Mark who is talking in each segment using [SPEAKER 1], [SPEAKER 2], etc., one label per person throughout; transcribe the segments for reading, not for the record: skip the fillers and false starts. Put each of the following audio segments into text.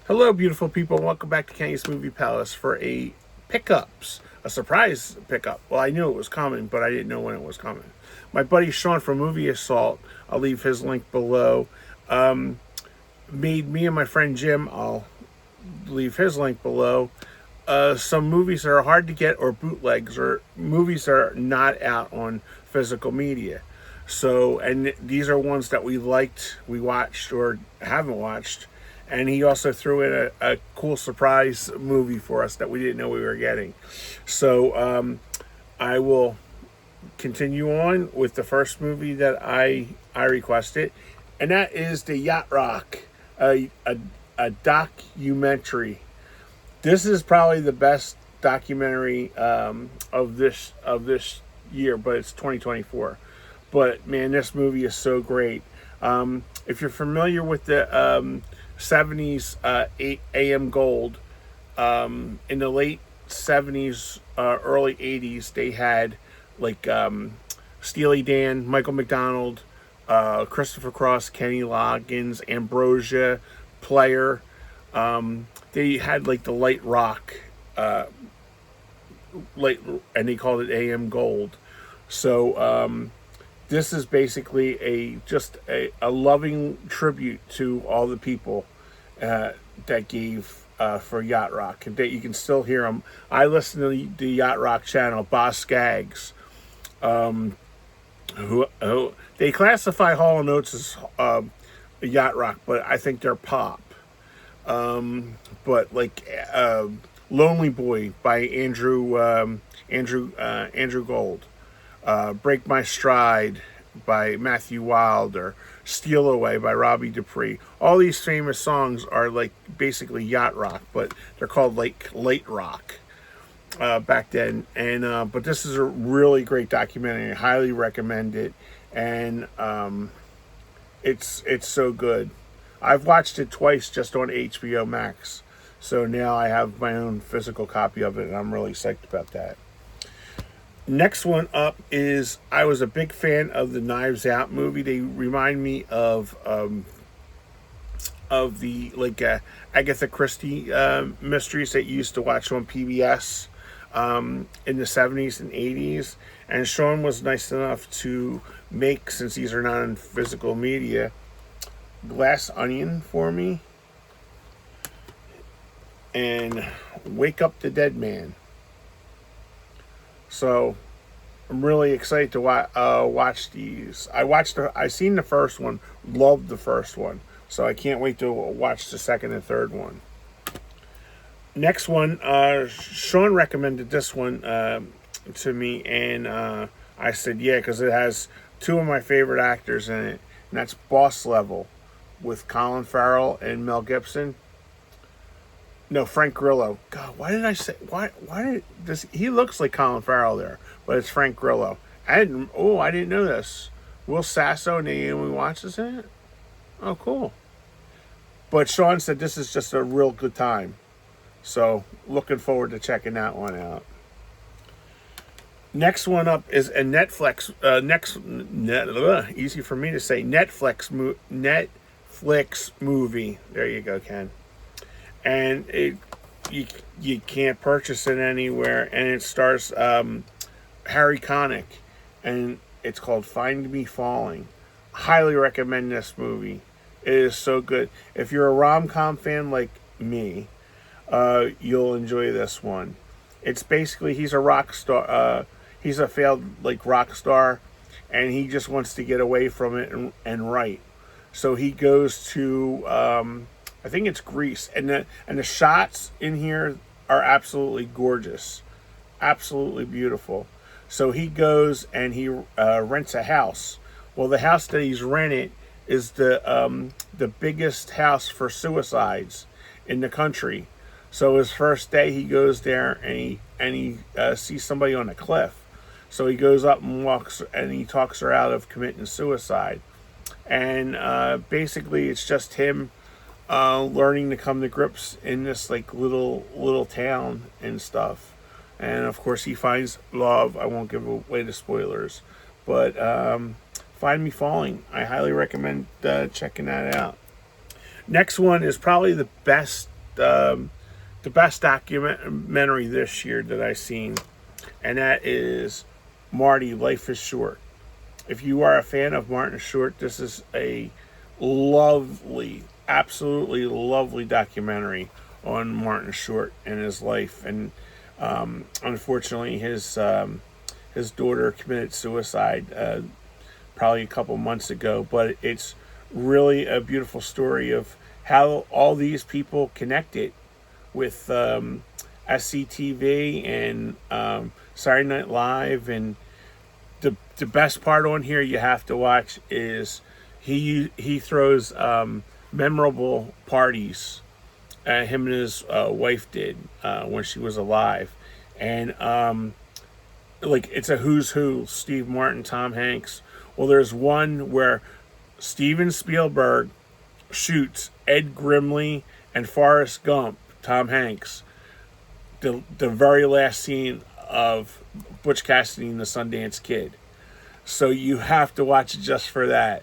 [SPEAKER 1] Hello, beautiful people. Welcome back to Kenny's Movie Palace for a surprise pickup. Well, I knew it was coming, but I didn't know when it was coming. My buddy Sean from Movie Assault, I'll leave his link below, made me and my friend Jim, I'll leave his link below, some movies that are hard to get or bootlegs or movies that are not out on physical media. So, and these are ones that we liked, we watched, or haven't watched. And he also threw in a cool surprise movie for us that we didn't know we were getting. So, I will continue on with the first movie that I requested, and that is the Yacht Rock, a documentary. This is probably the best documentary of this year, but it's 2024. But man, this movie is so great. If you're familiar with the 70s 8 AM Gold, in the late 70s, early 80s, they had like Steely Dan, Michael McDonald, Christopher Cross, Kenny Loggins, Ambrosia, Player. They had like the light rock, late, and they called it AM Gold. So this is basically a loving tribute to all the people that gave for Yacht Rock, and that you can still hear them. I listen to the Yacht Rock channel, Boss Skaggs, who they classify Hall and Oates as Yacht Rock, but I think they're pop. But like Lonely Boy by Andrew Gold, Break My Stride by Matthew Wilder, Steal Away by Robbie Dupree. All these famous songs are like basically yacht rock, but they're called like late rock back then. And but this is a really great documentary. I highly recommend it, and it's so good. I've watched it twice just on HBO Max, so now I have my own physical copy of it, and I'm really psyched about that. Next one up is, I was a big fan of the Knives Out movie. They remind me of the like Agatha Christie mysteries that you used to watch on PBS in the 70s and 80s. And Sean was nice enough to make, since these are not in physical media, Glass Onion for me and Wake Up the Dead Man. So I'm really excited to watch these. I seen the first one, loved the first one, so I can't wait to watch the second and third one. Next one, Sean recommended this one to me, and I said yeah, because it has two of my favorite actors in it, and that's Boss Level with Colin Farrell and Mel Gibson. No, Frank Grillo. God, why did I say why did this? He looks like Colin Farrell there, but it's Frank Grillo. I didn't know this. Will Sasso and Naomi Watts is in it. Oh, cool. But Sean said this is just a real good time, so looking forward to checking that one out. Next one up is a Netflix. Easy for me to say. Netflix movie. There you go, Ken. And you can't purchase it anywhere, and it stars Harry Connick, and it's called Find Me Falling. Highly recommend this movie. It is so good. If you're a rom-com fan like me, you'll enjoy this one. It's basically, he's a rock star. He's a failed like rock star, and he just wants to get away from it and write. So he goes to I think it's Greece, and the shots in here are absolutely gorgeous, absolutely beautiful. So he goes and he rents a house. Well, the house that he's rented is the biggest house for suicides in the country. So his first day, he goes there and he sees somebody on a cliff. So he goes up and walks, and he talks her out of committing suicide. And basically, it's just him learning to come to grips in this like little town and stuff. And of course, he finds love. I won't give away the spoilers, but Find Me Falling. I highly recommend checking that out. Next one is probably the best the best documentary this year that I've seen, and that is Marty, Life is Short. If you are a fan of Martin Short, this is a lovely, absolutely lovely documentary on Martin Short and his life. And unfortunately, his daughter committed suicide probably a couple months ago. But it's really a beautiful story of how all these people connected with SCTV and Saturday Night Live. And the best part on here you have to watch is he throws memorable parties. Him and his wife did when she was alive, and like it's a who's who: Steve Martin, Tom Hanks. Well, there's one where Steven Spielberg shoots Ed Grimley and Forrest Gump, Tom Hanks, the very last scene of Butch Cassidy and the Sundance Kid. So you have to watch it just for that.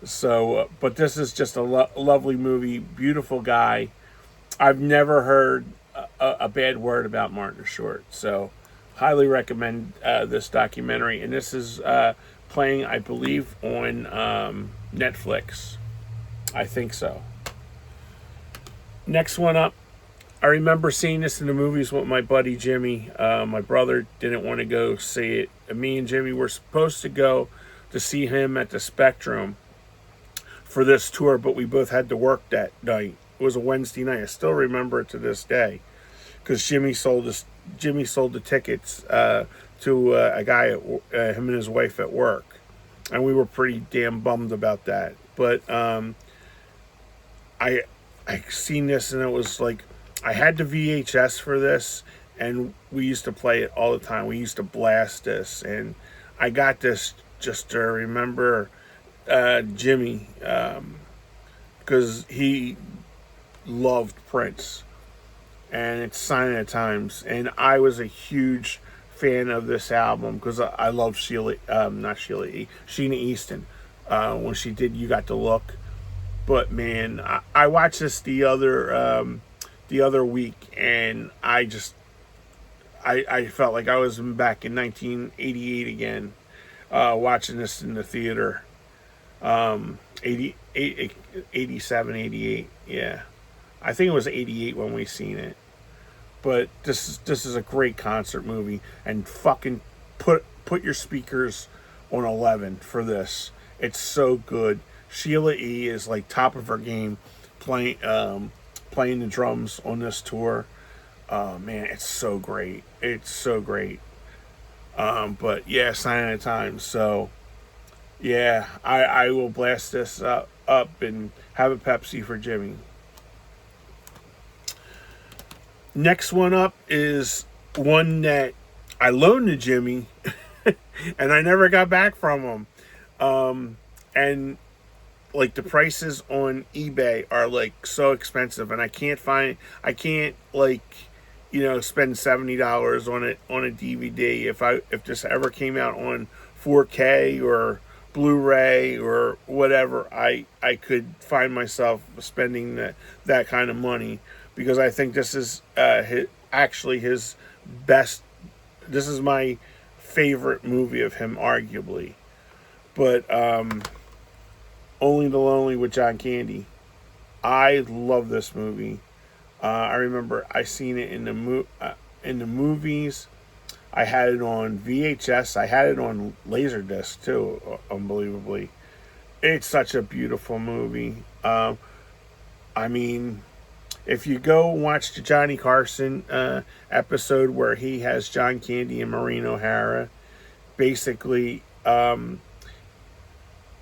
[SPEAKER 1] So, but this is just a lovely movie, beautiful guy. I've never heard a bad word about Martin Short, so highly recommend this documentary. And this is playing, I believe, on Netflix. I think so. Next one up, I remember seeing this in the movies with my buddy Jimmy. My brother didn't want to go see it. And me and Jimmy were supposed to go to see him at the Spectrum for this tour, but we both had to work that night. It was a Wednesday night. I still remember it to this day because Jimmy sold the tickets to a guy, him and his wife at work, and we were pretty damn bummed about that. But I seen this, and it was like I had the VHS for this, and we used to play it all the time. We used to blast this, and I got this just to remember Jimmy, because he loved Prince, and it's Sign of the Times, and I was a huge fan of this album because I love Sheena Easton when she did You Got the Look. But man, I watched this the other week, and I felt like I was back in 1988 again, watching this in the theater. 88, 87, 88, yeah. I think it was 88 when we seen it. But this is a great concert movie, and fucking put your speakers on 11 for this. It's so good. Sheila E. is like top of her game playing the drums on this tour. Man, it's so great. It's so great. But yeah, Sign of the Times. So yeah, I will blast this up and have a Pepsi for Jimmy. Next one up is one that I loaned to Jimmy and I never got back from him. And like the prices on eBay are like so expensive, and I can't like, spend $70 on a DVD if this ever came out on 4K or Blu-ray or whatever. I could find myself spending that kind of money, because I think this is actually his best. This is my favorite movie of him, arguably. But Only the Lonely with John Candy. I love this movie. I remember I seen it in the movies. I had it on VHS. I had it on Laserdisc too, unbelievably. It's such a beautiful movie. I mean, if you go watch the Johnny Carson episode where he has John Candy and Maureen O'Hara, basically,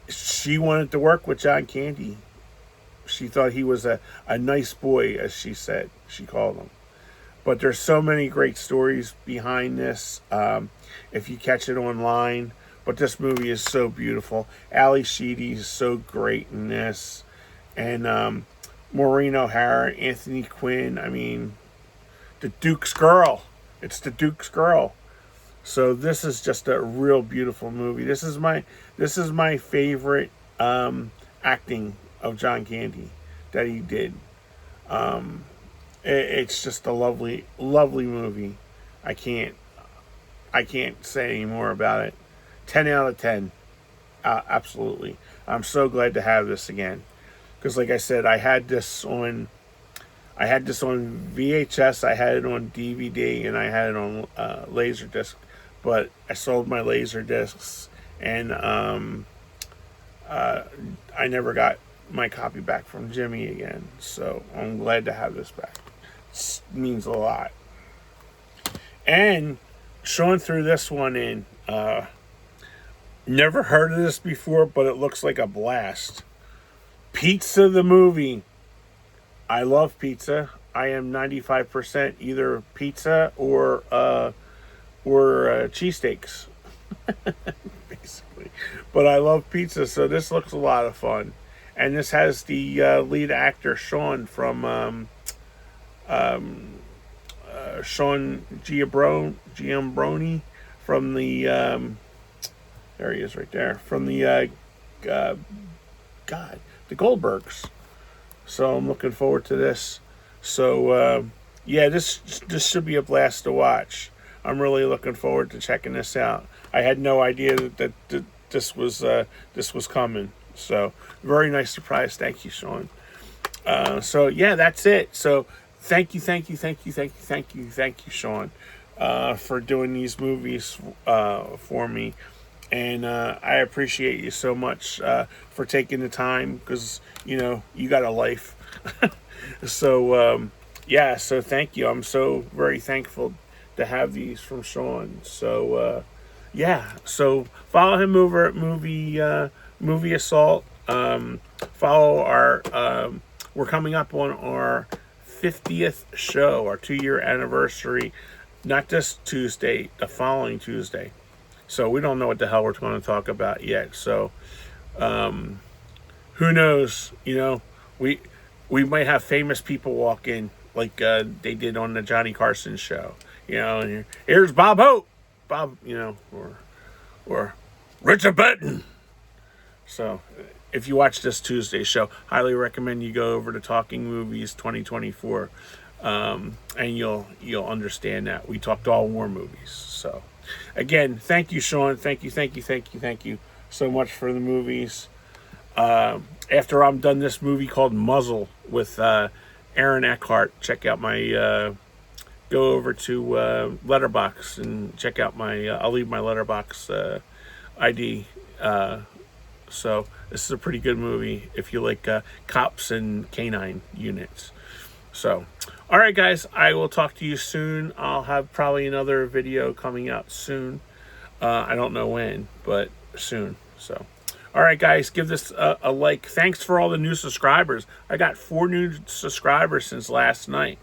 [SPEAKER 1] she wanted to work with John Candy. She thought he was a nice boy, as she said. She called him. But there's so many great stories behind this, if you catch it online. But this movie is so beautiful. Ali Sheedy is so great in this. And Maureen O'Hara, Anthony Quinn. I mean, the Duke's girl. It's the Duke's girl. So this is just a real beautiful movie. This is my favorite acting of John Candy that he did. It's just a lovely, lovely movie. I can't, I can't say any more about it. 10 out of 10, absolutely. I'm so glad to have this again, because like I said, I had this on VHS, I had it on DVD, and I had it on Laserdisc. But I sold my Laserdiscs, and I never got my copy back from Jimmy again. So I'm glad to have this back. It means a lot. And Sean threw this one in. Never heard of this before, but it looks like a blast. Pizza the movie. I love pizza. I am 95% either pizza or cheesesteaks, basically. But I love pizza, so this looks a lot of fun. And this has the lead actor Sean from Sean Giambroni from the there he is right there from the uh, God, the Goldbergs. So I'm looking forward to this. So yeah, this should be a blast to watch. I'm really looking forward to checking this out. I had no idea that this was coming. So very nice surprise. Thank you, Sean. So yeah, that's it. So thank you, Sean, for doing these movies for me. And I appreciate you so much for taking the time, because you got a life. So yeah, so thank you. I'm so very thankful to have these from Sean. So yeah, so follow him over at Movie Assault. Follow our we're coming up on our 50th show, our 2-year anniversary. Not this Tuesday, the following Tuesday. So we don't know what the hell we're going to talk about yet. So who knows? We might have famous people walk in like they did on the Johnny Carson show. And here's Bob Hope, or Richard Benton. So if you watch this Tuesday show, highly recommend you go over to Talking Movies 2024, and you'll understand that we talked all war movies. So again, thank you, Sean. Thank you so much for the movies. After I'm done this movie called Muzzle with Aaron Eckhart, check out my go over to Letterboxd and check out my I'll leave my Letterboxd ID. So this is a pretty good movie if you like cops and canine units. So all right, guys, I will talk to you soon. I'll have probably another video coming out soon. I don't know when, but soon. So all right, guys, give this a like. Thanks for all the new subscribers. I got 4 new subscribers since last night.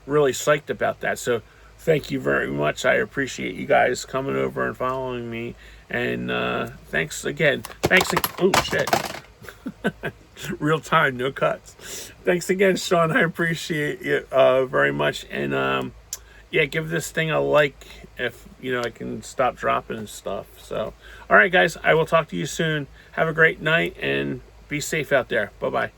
[SPEAKER 1] Really psyched about that. So thank you very much. I appreciate you guys coming over and following me. And thanks again. Oh, shit. Real time, no cuts. Thanks again, Sean. I appreciate you very much. And yeah, give this thing a like if I can stop dropping stuff. So all right, guys, I will talk to you soon. Have a great night and be safe out there. Bye-bye.